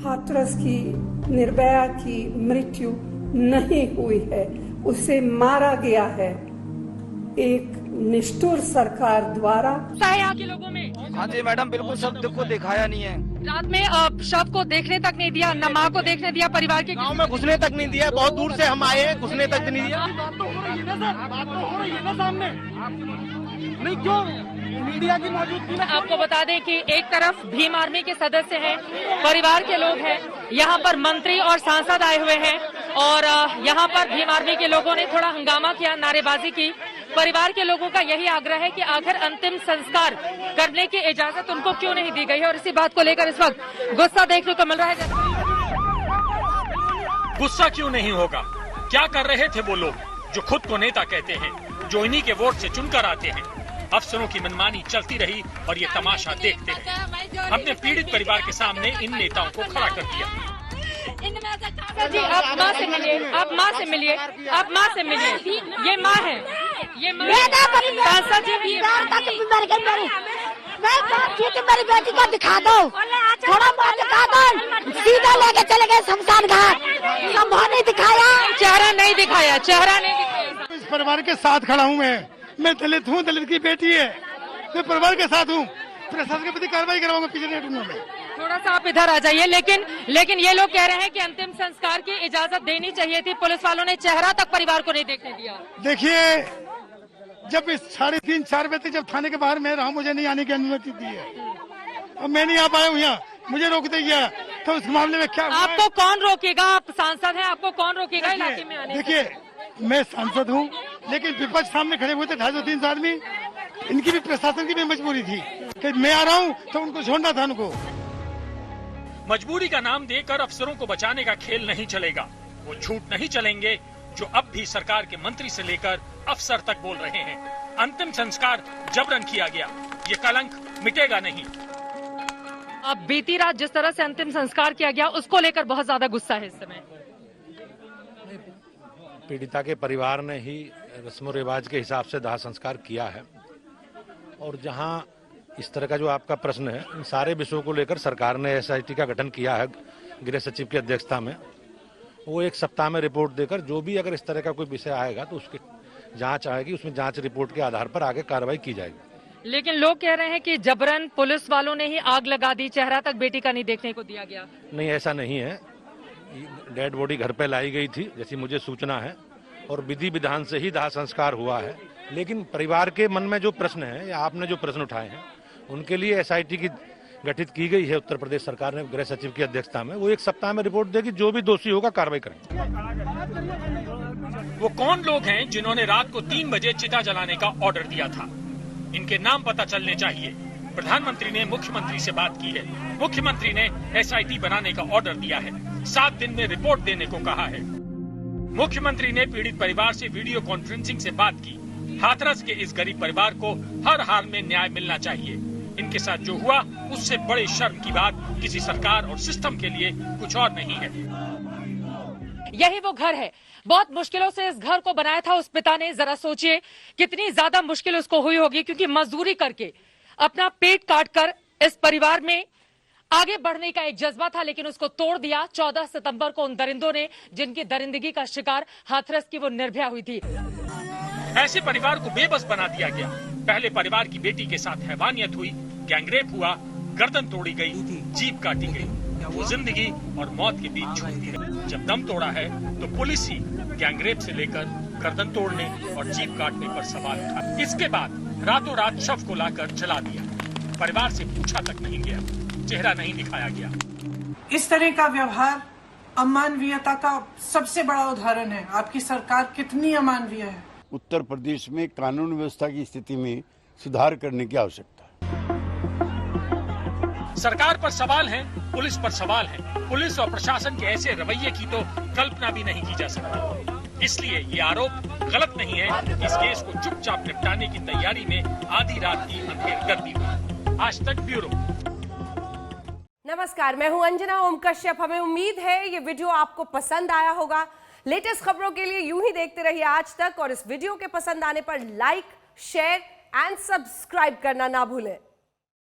हाथरस की निर्भया की मृत्यु नहीं हुई है, उसे मारा गया है एक निष्ठुर सरकार द्वारा। यहाँ के लोगों में हाँ जी मैडम, बिल्कुल सब को दिखाया नहीं है। रात में शव को देखने तक नहीं दिया, न माँ को देखने दिया, परिवार के गांव में घुसने तक नहीं दिया। बहुत दूर से हम आए हैं, घुसने तक नहीं दिया। बात तो हो रही है ना सामने, नहीं क्यों मीडिया की मौजूदगी में। आपको बता दें कि एक तरफ भीम आर्मी के सदस्य हैं, परिवार के लोग हैं, यहाँ पर मंत्री और सांसद आए हुए हैं और यहाँ पर भीम आर्मी के लोगों ने थोड़ा हंगामा किया, नारेबाजी की। परिवार के लोगों का यही आग्रह है कि आखिर अंतिम संस्कार करने की इजाजत उनको क्यों नहीं दी गई है और इसी बात को लेकर इस वक्त गुस्सा देखने को मिल रहा है। गुस्सा क्यों नहीं होगा? क्या कर रहे थे वो लोग जो खुद को नेता कहते हैं, जो इन्हीं के वोट से चुनकर आते हैं? अफसरों की मनमानी चलती रही और ये तमाशा देखते रहे। हमने पीड़ित परिवार के सामने इन नेताओं को खड़ा कर दिया। जी आप माँ से मिलिए, आप माँ से मिलिए, आप माँ से मिलिए। ये माँ है, ये माँ सांसद जी भी मेरी बेटी को दिखा दो, थोड़ा बहुत दिखा दो। सीधा लेके चले गए शमशान घाट, सब नहीं दिखाया, चेहरा नहीं दिखाया, चेहरा नहीं दिखाया। इस परिवार के साथ खड़ा हूँ मैं दलित हूँ, दलित की बेटी है, मैं परिवार के साथ हूँ। प्रशासन के प्रति कार्रवाई करवाऊंगा, पीछे नहीं हटूंगा मैं। थोड़ा सा आप इधर आ जाइए। लेकिन ये लोग कह रहे हैं कि अंतिम संस्कार की इजाजत देनी चाहिए थी, पुलिस वालों ने चेहरा तक परिवार को नहीं देखने दिया। देखिए, जब इस 3:30-4 बजे तक जब थाने के बाहर मैं रहा, मुझे नहीं आने की अनुमति दी है। अब मैं नहीं आ पाया हूँ यहाँ, मुझे रोक दिया, तो उस मामले में क्या? आपको कौन रोकेगा? आप सांसद हैं, आपको कौन रोकेगा इलाके में आने? देखिए, मैं सांसद हूँ, लेकिन विपक्ष सामने खड़े हुए थे 250-300 आदमी। इनकी भी, प्रशासन की भी मजबूरी थी कि मैं आ रहा हूँ तो उनको छोड़ना था। उनको मजबूरी का नाम देकर अफसरों को बचाने का खेल नहीं चलेगा। वो झूठ नहीं चलेंगे जो अब भी सरकार के मंत्री से लेकर अफसर तक बोल रहे हैं। अंतिम संस्कार जबरन किया गया, ये कलंक मिटेगा नहीं। अब बीती रात जिस तरह से अंतिम संस्कार किया गया, उसको लेकर बहुत ज्यादा गुस्सा है इस समय। पीड़िता के परिवार ने ही रस्म रिवाज के हिसाब से दाह संस्कार किया है और जहां इस तरह का जो आपका प्रश्न है, इन सारे विषयों को लेकर सरकार ने एसआईटी का गठन किया है गृह सचिव की अध्यक्षता में। वो 1 सप्ताह में रिपोर्ट देकर जो भी अगर इस तरह का कोई विषय आएगा तो उसकी जांच आएगी, उसमें जांच रिपोर्ट के आधार पर आगे कार्रवाई की जाएगी। लेकिन लोग कह रहे हैं कि जबरन पुलिस वालों ने ही आग लगा दी, चेहरा तक बेटी का नहीं देखने को दिया गया। नहीं, ऐसा नहीं है। डेड बॉडी घर पे लाई गई थी जैसी मुझे सूचना है और विधि विधान से ही दाह संस्कार हुआ है। लेकिन परिवार के मन में जो प्रश्न है या आपने जो प्रश्न उठाए हैं, उनके लिए एसआईटी की गठित की गई है उत्तर प्रदेश सरकार ने गृह सचिव की अध्यक्षता में। वो 1 सप्ताह में रिपोर्ट देगी, जो भी दोषी होगा कार्रवाई करेंगे। वो कौन लोग हैं जिन्होंने रात को 3 बजे चिता जलाने का ऑर्डर दिया था? इनके नाम पता चलने चाहिए। प्रधानमंत्री ने मुख्यमंत्री से बात की है, मुख्यमंत्री ने एसआईटी बनाने का ऑर्डर दिया है, 7 दिन में रिपोर्ट देने को कहा है। मुख्यमंत्री ने पीड़ित परिवार से वीडियो कॉन्फ्रेंसिंग से बात की। हाथरस के इस गरीब परिवार को हर हाल में न्याय मिलना चाहिए। इनके साथ जो हुआ उससे बड़े शर्म की बात किसी सरकार और सिस्टम के लिए कुछ और नहीं है। यही वो घर है, बहुत मुश्किलों से इस घर को बनाया था उस पिता ने। जरा सोचिए कितनी ज्यादा मुश्किल उसको हुई होगी, क्योंकि मजदूरी करके अपना पेट काट कर इस परिवार में आगे बढ़ने का एक जज्बा था, लेकिन उसको तोड़ दिया 14 सितंबर को उन दरिंदों ने, जिनकी दरिंदगी का शिकार हाथरस की वो निर्भया हुई थी। ऐसे परिवार को बेबस बना दिया गया। पहले परिवार की बेटी के साथ हैवानियत हुई, गैंगरेप हुआ, गर्दन तोड़ी गई, जीभ काटी गई, वो जिंदगी और मौत के बीच छूट गई। जब दम तोड़ा है तो पुलिस ही गैंगरेप से लेकर गर्दन तोड़ने और जीभ काटने पर सवाल उठा। इसके बाद रातों रात शव को लाकर जला दिया। परिवार से पूछा तक नहीं गया, चेहरा नहीं दिखाया गया। इस तरह का व्यवहार अमानवीयता का सबसे बड़ा उदाहरण है। आपकी सरकार कितनी अमानवीय है। उत्तर प्रदेश में कानून व्यवस्था की स्थिति में सुधार करने की आवश्यकता है। सरकार पर सवाल है, पुलिस पर सवाल है। पुलिस और प्रशासन के ऐसे रवैये की तो कल्पना भी नहीं की जा सकती। इसलिए ये आरोप गलत नहीं है कि इस केस को चुपचाप निपटाने की तैयारी में आधी रात की अंधेर कर दी हुई। आज तक ब्यूरो। नमस्कार, मैं हूं अंजना ओम कश्यप। हमें उम्मीद है ये वीडियो आपको पसंद आया होगा। लेटेस्ट खबरों के लिए यूं ही देखते रहिए आज तक और इस वीडियो के पसंद आने पर लाइक, शेयर एंड सब्सक्राइब करना ना भूलें।